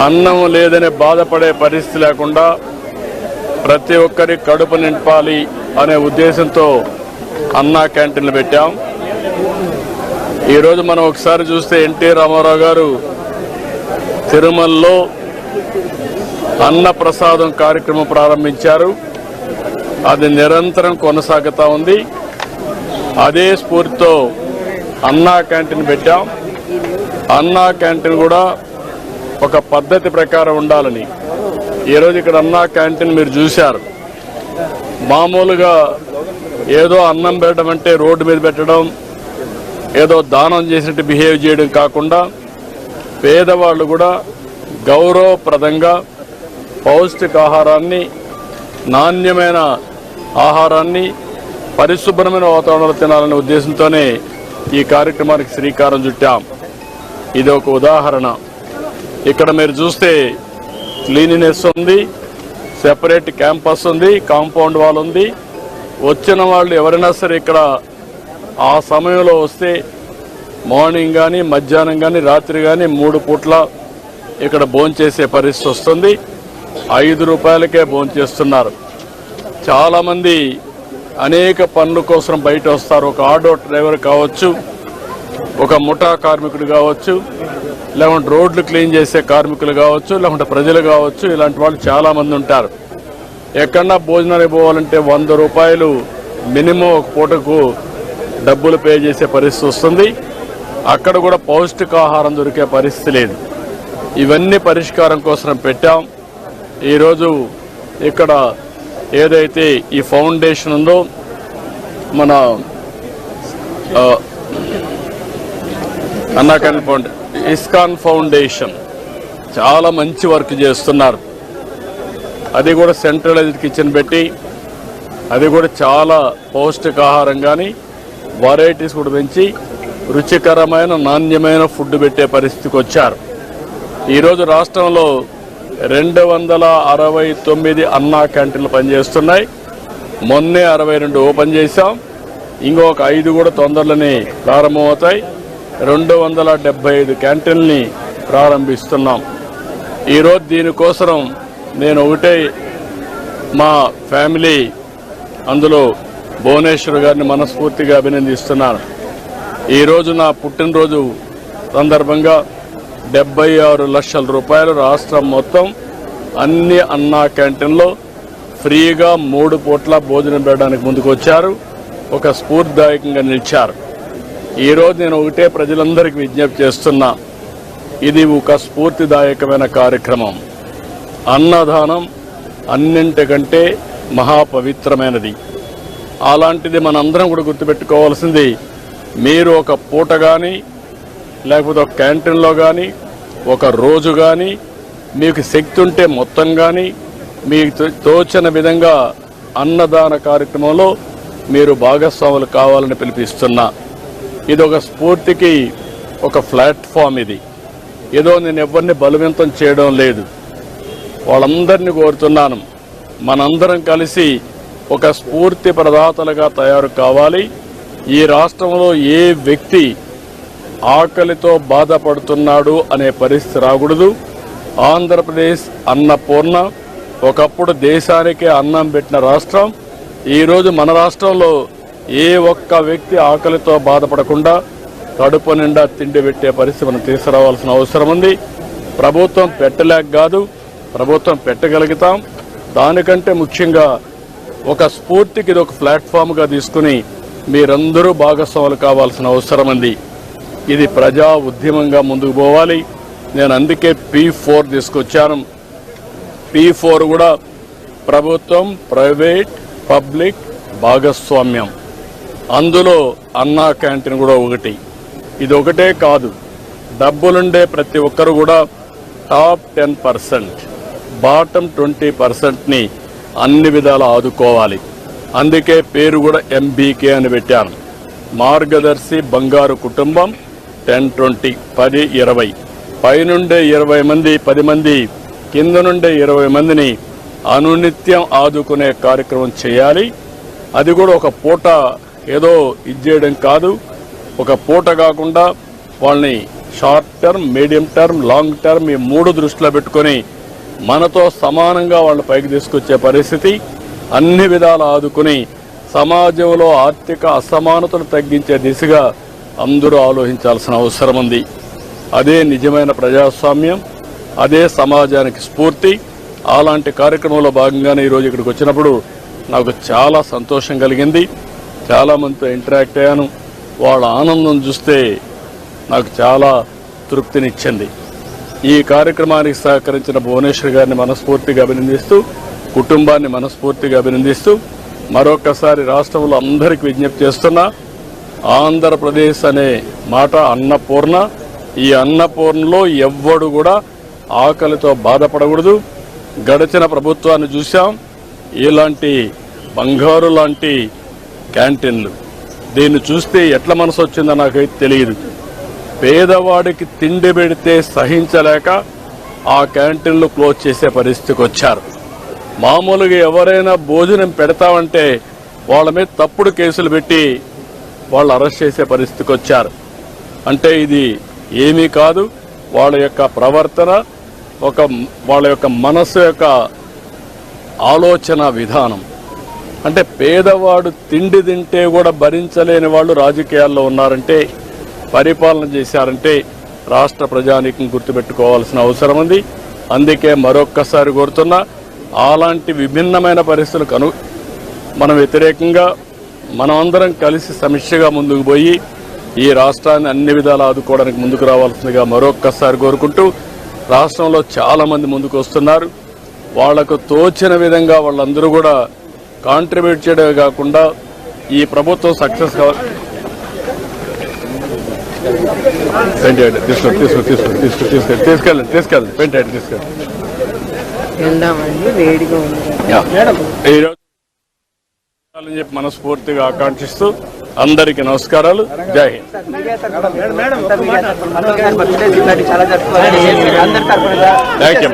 అన్నం లేదని బాధపడే పరిస్థితి లేకుండా ప్రతి ఒక్కరి కడుపు నింపాలి అనే ఉద్దేశంతో అన్నా క్యాంటీన్లు పెట్టాం. ఈరోజు మనం ఒకసారి చూస్తే ఎన్టీ రామారావు గారు తిరుమలలో అన్న ప్రసాదం కార్యక్రమం ప్రారంభించారు. అది నిరంతరం కొనసాగుతూ ఉంది. అదే స్ఫూర్తితో అన్నా క్యాంటీన్ పెట్టాం. అన్నా క్యాంటీన్ కూడా ఒక పద్ధతి ప్రకారం ఉండాలని ఈరోజు ఇక్కడ అన్నా క్యాంటీన్ మీరు చూశారు. మామూలుగా ఏదో అన్నం పెట్టడం అంటే రోడ్డు మీద పెట్టడం, ఏదో దానం చేసినట్టు బిహేవ్ చేయడం కాకుండా పేదవాళ్ళు కూడా గౌరవప్రదంగా పౌష్టికాహారాన్ని, నాణ్యమైన ఆహారాన్ని పరిశుభ్రమైన వాతావరణంలో తినాలనే ఉద్దేశంతోనే ఈ కార్యక్రమానికి శ్రీకారం చుట్టాం. ఇది ఒక ఉదాహరణ. ఇక్కడ మీరు చూస్తే క్లీనినెస్ ఉంది, సెపరేట్ క్యాంపస్ ఉంది, కాంపౌండ్ వాల్ ఉంది. వచ్చిన వాళ్ళు ఎవరైనా సరే ఇక్కడ ఆ సమయంలో వస్తే మార్నింగ్ కానీ, మధ్యాహ్నం కానీ, రాత్రి కానీ 3 పూట్ల ఇక్కడ భోంచేసే పరిస్థితి వస్తుంది. 5 రూపాయలకే భోంచేస్తున్నారు. చాలామంది అనేక పనుల కోసం బయట వస్తారు. ఒక ఆటో డ్రైవర్ కావచ్చు, ఒక ముఠా కార్మికుడు కావచ్చు, లేకుంటే రోడ్లు క్లీన్ చేసే కార్మికులు కావచ్చు, లేకుంటే ప్రజలు కావచ్చు. ఇలాంటి వాళ్ళు చాలామంది ఉంటారు. ఎక్కడన్నా భోజనానికి పోవాలంటే 100 రూపాయలు మినిమం ఒక పూటకు డబ్బులు పే చేసే పరిస్థితి వస్తుంది. అక్కడ కూడా పౌష్టికాహారం దొరికే పరిస్థితి లేదు. ఇవన్నీ పరిష్కారం కోసం పెట్టాం. ఈరోజు ఇక్కడ ఏదైతే ఈ ఫౌండేషన్ ఉందో, మన అన్నా క్యాంటీన్ ఇస్కాన్ ఫౌండేషన్ చాలా మంచి వర్క్ చేస్తున్నారు. అది కూడా సెంట్రలైజ్డ్ కిచెన్ పెట్టి, అది కూడా చాలా పౌష్టికాహారం కానీ వెరైటీస్ కూడా పెంచి రుచికరమైన నాణ్యమైన ఫుడ్ పెట్టే పరిస్థితికి వచ్చారు. ఈరోజు రాష్ట్రంలో 269 అన్నా క్యాంటీన్లు పనిచేస్తున్నాయి. మొన్నే 62 ఓపెన్ చేశాం. ఇంకొక 5 కూడా తొందరలోనే ప్రారంభమవుతాయి. 275 క్యాంటీన్ని ప్రారంభిస్తున్నాం. ఈరోజు దీనికోసం నేను ఒకటే మా ఫ్యామిలీ, అందులో భువనేశ్వర్ గారిని మనస్ఫూర్తిగా అభినందిస్తున్నాను. ఈరోజు నా పుట్టినరోజు సందర్భంగా 76 లక్షల రూపాయలు రాష్ట్రం మొత్తం అన్ని అన్నా క్యాంటీన్లో ఫ్రీగా 3 పూట్ల భోజనం పెట్టడానికి ముందుకు వచ్చారు. ఒక స్ఫూర్తిదాయకంగా నిలిచారు. ఈరోజు నేను ఒకటే ప్రజలందరికీ విజ్ఞప్తి చేస్తున్నా, ఇది ఒక స్ఫూర్తిదాయకమైన కార్యక్రమం. అన్నదానం అన్నింటికంటే మహాపవిత్రమైనది. అలాంటిది మనందరం కూడా గుర్తుపెట్టుకోవాల్సింది, మీరు ఒక పూట కానీ, లేకపోతే ఒక క్యాంటీన్లో కానీ, ఒక రోజు కానీ, మీకు శక్తి ఉంటే మొత్తం కానీ, మీకు తోచిన విధంగా అన్నదాన కార్యక్రమంలో మీరు భాగస్వాములు కావాలని పిలిపిస్తున్నా. ఇది ఒక స్ఫూర్తికి ఒక ప్లాట్ఫామ్. ఇది ఏదో నేను ఎవరిని బలవంతం చేయడం లేదు. వాళ్ళందరినీ కోరుతున్నాను, మనందరం కలిసి ఒక స్ఫూర్తి ప్రదాతలుగా తయారు కావాలి. ఈ రాష్ట్రంలో ఏ వ్యక్తి ఆకలితో బాధపడుతున్నాడు అనే పరిస్థితి రాకూడదు. ఆంధ్రప్రదేశ్ అన్నపూర్ణ, ఒకప్పుడు దేశానికే అన్నం పెట్టిన రాష్ట్రం. ఈరోజు మన రాష్ట్రంలో ఏ ఒక్క వ్యక్తి ఆకలితో బాధపడకుండా కడుపు నిండా తిండి పెట్టే పరిస్థితి మనం తీసుకురావాల్సిన అవసరం ఉంది. ప్రభుత్వం పెట్టలేక కాదు, ప్రభుత్వం పెట్టగలుగుతాం. దానికంటే ముఖ్యంగా ఒక స్ఫూర్తికి ఇది ఒక ప్లాట్ఫామ్గా తీసుకుని మీరందరూ భాగస్వాములు కావాల్సిన అవసరం ఉంది. ఇది ప్రజా ఉద్యమంగా ముందుకు పోవాలి. నేను అందుకే P4 తీసుకొచ్చాను. P4 కూడా ప్రభుత్వం, ప్రైవేట్, పబ్లిక్ భాగస్వామ్యం. అందులో అన్నా క్యాంటీన్ కూడా ఒకటి. ఇది ఒకటే కాదు, డబ్బులుండే ప్రతి ఒక్కరు కూడా టాప్ 10%, బాటమ్ 20%ని అన్ని విధాలా ఆదుకోవాలి. అందుకే పేరు కూడా MBK అని పెట్టాను. మార్గదర్శి బంగారు కుటుంబం 10-20, 10-20, పైనుండే 20 మంది, 10 మంది, కింద నుండే 20 మందిని అనునిత్యం ఆదుకునే కార్యక్రమం చేయాలి. అది కూడా ఒక పూట ఏదో ఇచ్చేయడం కాదు. ఒక పూట కాకుండా వాళ్ళని short term, medium term, long term ఈ 3 దృష్టిలో పెట్టుకొని మనతో సమానంగా వాళ్ళు పైకి తీసుకొచ్చే పరిస్థితి, అన్ని విధాలు ఆదుకుని సమాజంలో ఆర్థిక అసమానతలు తగ్గించే దిశగా అందరూ ఆలోచించాల్సిన అవసరం ఉంది. అదే నిజమైన ప్రజాస్వామ్యం, అదే సమాజానికి స్ఫూర్తి. అలాంటి కార్యక్రమంలో భాగంగానే ఈరోజు ఇక్కడికి వచ్చినప్పుడు నాకు చాలా సంతోషం కలిగింది. చాలామందితో ఇంటరాక్ట్ అయ్యాను. వాళ్ళ ఆనందం చూస్తే నాకు చాలా తృప్తినిచ్చింది. ఈ కార్యక్రమానికి సహకరించిన భువనేశ్వర్ గారిని మనస్ఫూర్తిగా అభినందిస్తూ, కుటుంబాన్ని మనస్ఫూర్తిగా అభినందిస్తూ మరొకసారి రాష్ట్రంలో అందరికీ విజ్ఞప్తి చేస్తున్నా, ఆంధ్రప్రదేశ్ అనే మాట అన్నపూర్ణ. ఈ అన్నపూర్ణలో ఎవ్వడు కూడా ఆకలితో బాధపడకూడదు. గడిచిన ప్రభుత్వాన్ని చూశాం, ఇలాంటి బంగారు లాంటి క్యాంటీన్లు. దీన్ని చూస్తే ఎట్లా మనసు వచ్చిందో నాకైతే తెలియదు. పేదవాడికి తిండి పెడితే సహించలేక ఆ క్యాంటీన్లు క్లోజ్ చేసే పరిస్థితికి వచ్చారు. మామూలుగా ఎవరైనా భోజనం పెడతామంటే వాళ్ళ మీద తప్పుడు కేసులు పెట్టి వాళ్ళు అరెస్ట్ చేసే పరిస్థితికి వచ్చారు. అంటే ఇది ఏమీ కాదు, వాళ్ళ యొక్క ప్రవర్తన, వాళ్ళ యొక్క మనస్సు యొక్క ఆలోచన విధానం. అంటే పేదవాడు తిండి తింటే కూడా భరించలేని వాళ్ళు రాజకీయాల్లో ఉన్నారంటే, పరిపాలన చేశారంటే రాష్ట్ర ప్రజానీకం గుర్తుపెట్టుకోవాల్సిన అవసరం ఉంది. అందుకే మరొక్కసారి కోరుతున్నా, అలాంటి విభిన్నమైన పరిస్థితులకు మనం వ్యతిరేకంగా మనమందరం కలిసి సమిష్టిగా ముందుకు పోయి ఈ రాష్ట్రాన్ని అన్ని విధాలు ఆదుకోవడానికి ముందుకు రావాల్సిందిగా మరొక్కసారి కోరుకుంటూ, రాష్ట్రంలో చాలా మంది ముందుకు వస్తున్నారు. వాళ్లకు తోచిన విధంగా వాళ్ళందరూ కూడా కాంట్రిబ్యూట్ చేయడమే కాకుండా ఈ ప్రభుత్వం సక్సెస్ తీసుకెళ్ళండి పెయింట్ తీసుకెళ్ళండి. చెప్పి మనస్ఫూర్తిగా ఆకాంక్షిస్తూ అందరికీ నమస్కారాలు. జై హింద్. Thank you.